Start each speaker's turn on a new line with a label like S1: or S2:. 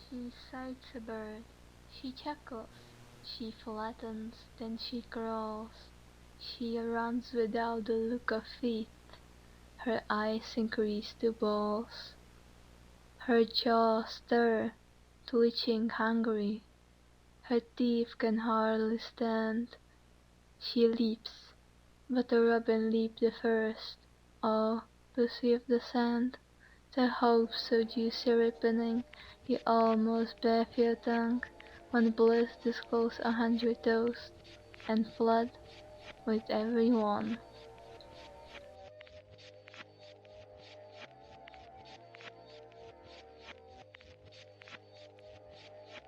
S1: She sights a bird, she chuckles, she flattens, then she crawls, she runs without a look of feet, her eyes increase to balls, her jaws stir, twitching hungry, her teeth can hardly stand, she leaps, but the robin leaped the first, oh, to sweep the sand. The hope so juicy ripening, you almost bathe your tongue, when bliss disclose 100 toasts, and flood with every one.